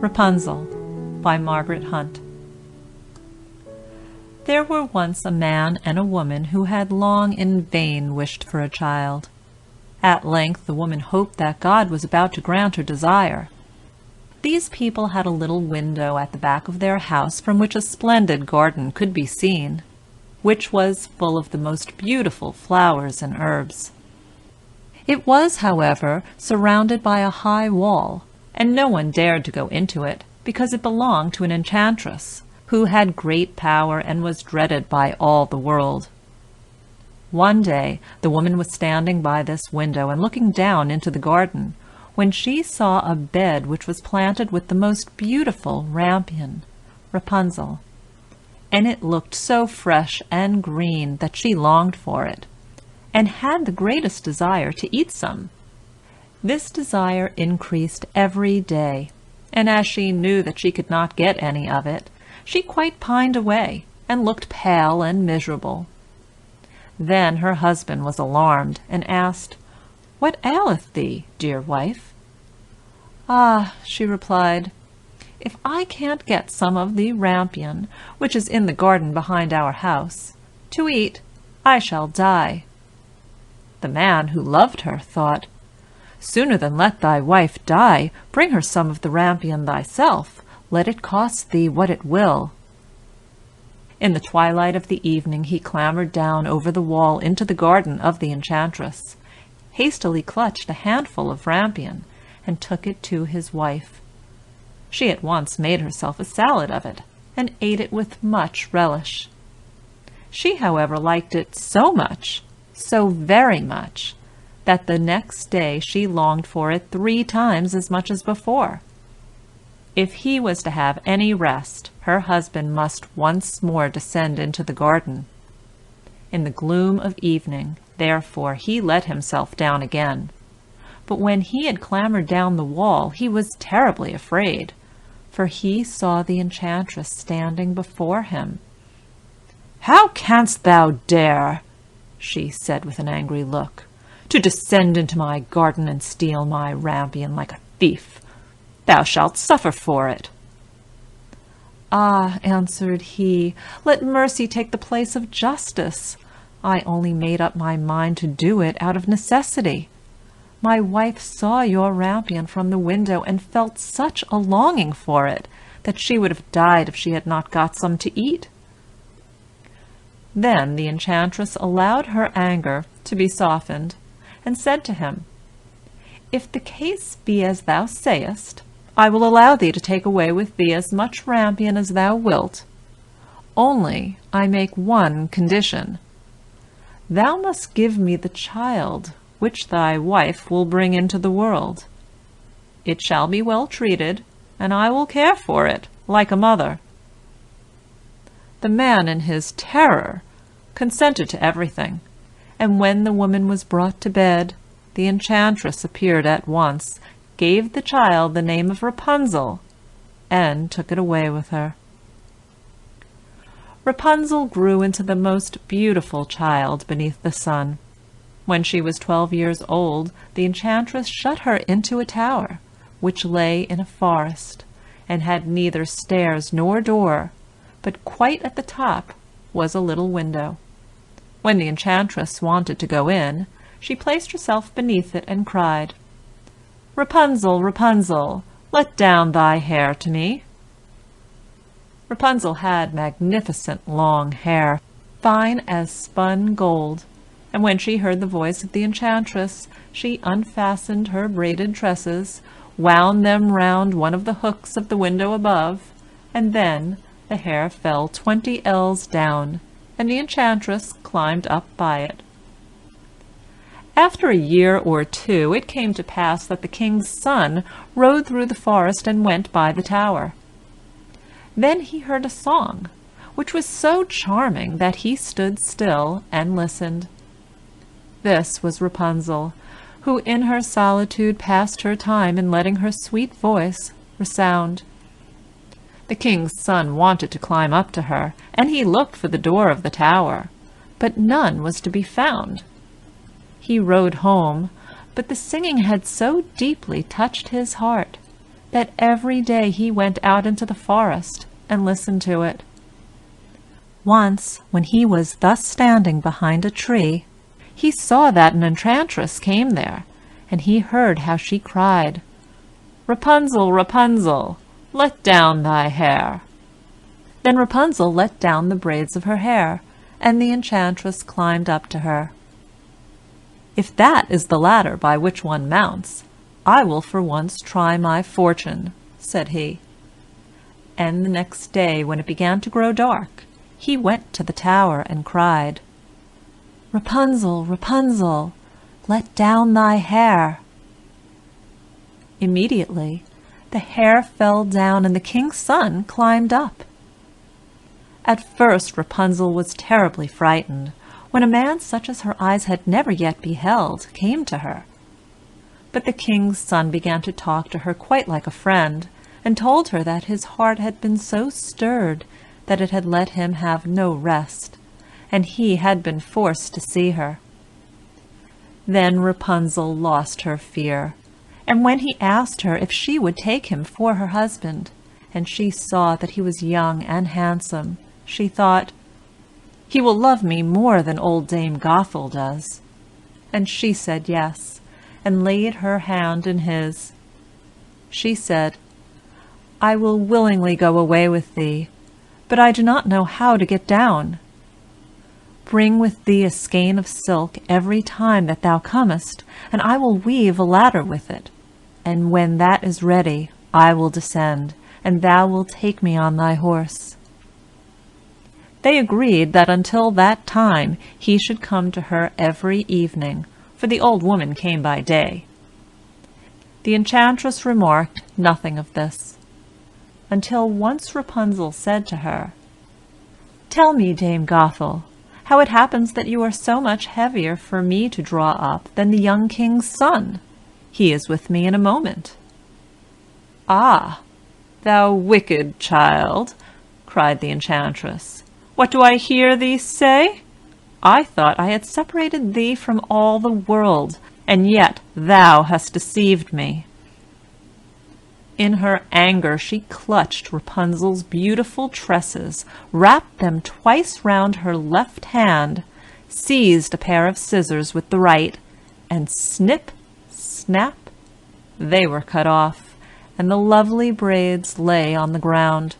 Rapunzel by Margaret Hunt. There were once a man and a woman who had long in vain wished for a child. At length the woman hoped that God was about to grant her desire. These people had a little window at the back of their house from which a splendid garden could be seen, which was full of the most beautiful flowers and herbs. It was, however, surrounded by a high wall, and no one dared to go into it, because it belonged to an enchantress, who had great power and was dreaded by all the world. One day the woman was standing by this window and looking down into the garden, when she saw a bed which was planted with the most beautiful rampion, Rapunzel, and it looked so fresh and green that she longed for it, and had the greatest desire to eat some. This desire increased every day, and as she knew that she could not get any of it, she quite pined away, and looked pale and miserable. Then her husband was alarmed, and asked, "What aileth thee, dear wife?" "Ah," she replied, "if I can't get some of the rampion, which is in the garden behind our house, to eat, I shall die." The man, who loved her, thought, "Sooner than let thy wife die, bring her some of the rampion thyself, let it cost thee what it will." In the twilight of the evening he clambered down over the wall into the garden of the enchantress, hastily clutched a handful of rampion, and took it to his wife. She at once made herself a salad of it, and ate it with much relish. She, however, liked it so much, so very much, that the next day she longed for it 3 times as much as before. If he was to have any rest, her husband must once more descend into the garden. In the gloom of evening, therefore, he let himself down again. But when he had clambered down the wall, he was terribly afraid, for he saw the enchantress standing before him. "How canst thou dare," she said with an angry look, "to descend into my garden and steal my rampion like a thief? Thou shalt suffer for it." "Ah," answered he, "let mercy take the place of justice. I only made up my mind to do it out of necessity. My wife saw your rampion from the window and felt such a longing for it that she would have died if she had not got some to eat." Then the enchantress allowed her anger to be softened, and said to him, "If the case be as thou sayest, I will allow thee to take away with thee as much rampion as thou wilt. Only I make one condition. Thou must give me the child which thy wife will bring into the world. It shall be well treated, and I will care for it like a mother." The man, in his terror, consented to everything, and when the woman was brought to bed, the enchantress appeared at once, gave the child the name of Rapunzel, and took it away with her. Rapunzel grew into the most beautiful child beneath the sun. When she was 12 years old, the enchantress shut her into a tower, which lay in a forest, and had neither stairs nor door, but quite at the top was a little window. When the enchantress wanted to go in, she placed herself beneath it and cried, "Rapunzel, Rapunzel, let down thy hair to me." Rapunzel had magnificent long hair, fine as spun gold, and when she heard the voice of the enchantress, she unfastened her braided tresses, wound them round one of the hooks of the window above, and then the hair fell 20 ells down, and the enchantress climbed up by it. After a year or 2, it came to pass that the king's son rode through the forest and went by the tower. Then he heard a song, which was so charming that he stood still and listened. This was Rapunzel, who in her solitude passed her time in letting her sweet voice resound. The king's son wanted to climb up to her, and he looked for the door of the tower, but none was to be found. He rode home, but the singing had so deeply touched his heart that every day he went out into the forest and listened to it. Once, when he was thus standing behind a tree, he saw that an enchantress came there, and he heard how she cried, "Rapunzel, Rapunzel, let down thy hair." Then Rapunzel let down the braids of her hair, and the enchantress climbed up to her. "If that is the ladder by which one mounts, I will for once try my fortune," said he. And the next day, when it began to grow dark, he went to the tower and cried, "Rapunzel, Rapunzel, let down thy hair." Immediately, the hair fell down and the king's son climbed up. At first Rapunzel was terribly frightened when a man such as her eyes had never yet beheld came to her. But the king's son began to talk to her quite like a friend, and told her that his heart had been so stirred that it had let him have no rest, and he had been forced to see her. Then Rapunzel lost her fear, and when he asked her if she would take him for her husband, and she saw that he was young and handsome, she thought, "He will love me more than old Dame Gothel does." And she said yes, and laid her hand in his. She said, "I will willingly go away with thee, but I do not know how to get down. Bring with thee a skein of silk every time that thou comest, and I will weave a ladder with it, and when that is ready I will descend, and thou wilt take me on thy horse." They agreed that until that time he should come to her every evening, for the old woman came by day. The enchantress remarked nothing of this, until once Rapunzel said to her, "Tell me, Dame Gothel, how it happens that you are so much heavier for me to draw up than the young king's son. He is with me in a moment." "Ah, thou wicked child," cried the enchantress, "what do I hear thee say? I thought I had separated thee from all the world, and yet thou hast deceived me." In her anger she clutched Rapunzel's beautiful tresses, wrapped them twice round her left hand, seized a pair of scissors with the right, and snip, snap, they were cut off, and the lovely braids lay on the ground.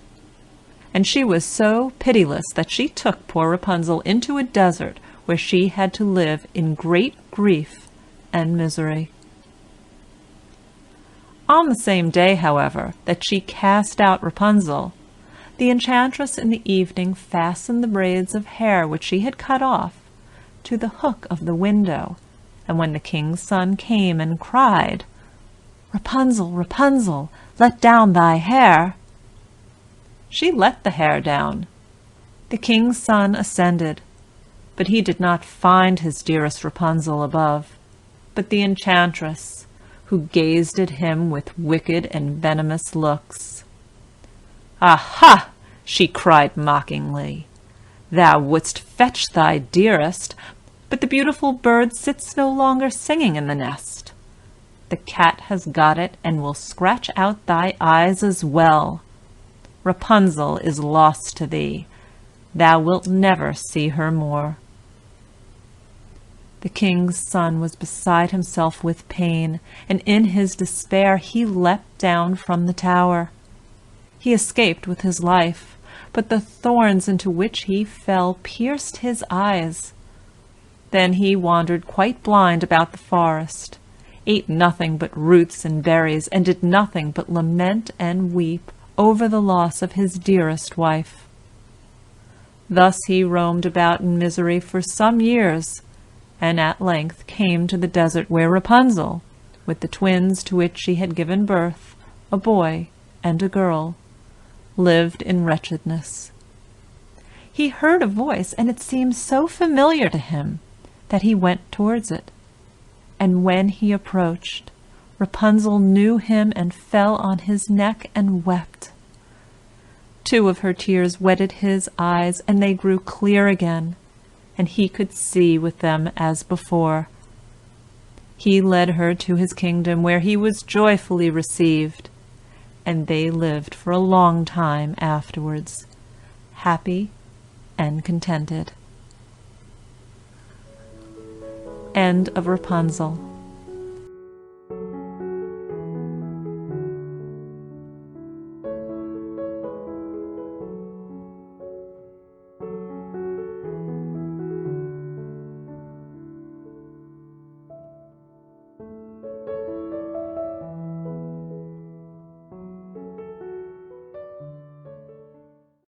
And she was so pitiless that she took poor Rapunzel into a desert where she had to live in great grief and misery. On the same day, however, that she cast out Rapunzel, the enchantress in the evening fastened the braids of hair which she had cut off to the hook of the window, and when the king's son came and cried, "Rapunzel, Rapunzel, let down thy hair," she let the hair down. The king's son ascended, but he did not find his dearest Rapunzel above, but the enchantress, who gazed at him with wicked and venomous looks. "Aha!" she cried mockingly. "Thou wouldst fetch thy dearest, but the beautiful bird sits no longer singing in the nest. The cat has got it and will scratch out thy eyes as well. Rapunzel is lost to thee. Thou wilt never see her more." The king's son was beside himself with pain, and in his despair he leapt down from the tower. He escaped with his life, but the thorns into which he fell pierced his eyes. Then he wandered quite blind about the forest, ate nothing but roots and berries, and did nothing but lament and weep over the loss of his dearest wife. Thus he roamed about in misery for some years, and at length came to the desert where Rapunzel, with the twins to which she had given birth, a boy and a girl, lived in wretchedness. He heard a voice, and it seemed so familiar to him that he went towards it, and when he approached, Rapunzel knew him and fell on his neck and wept. 2 of her tears wetted his eyes, and they grew clear again, and he could see with them as before. He led her to his kingdom, where he was joyfully received, and they lived for a long time afterwards, happy and contented. End of Rapunzel.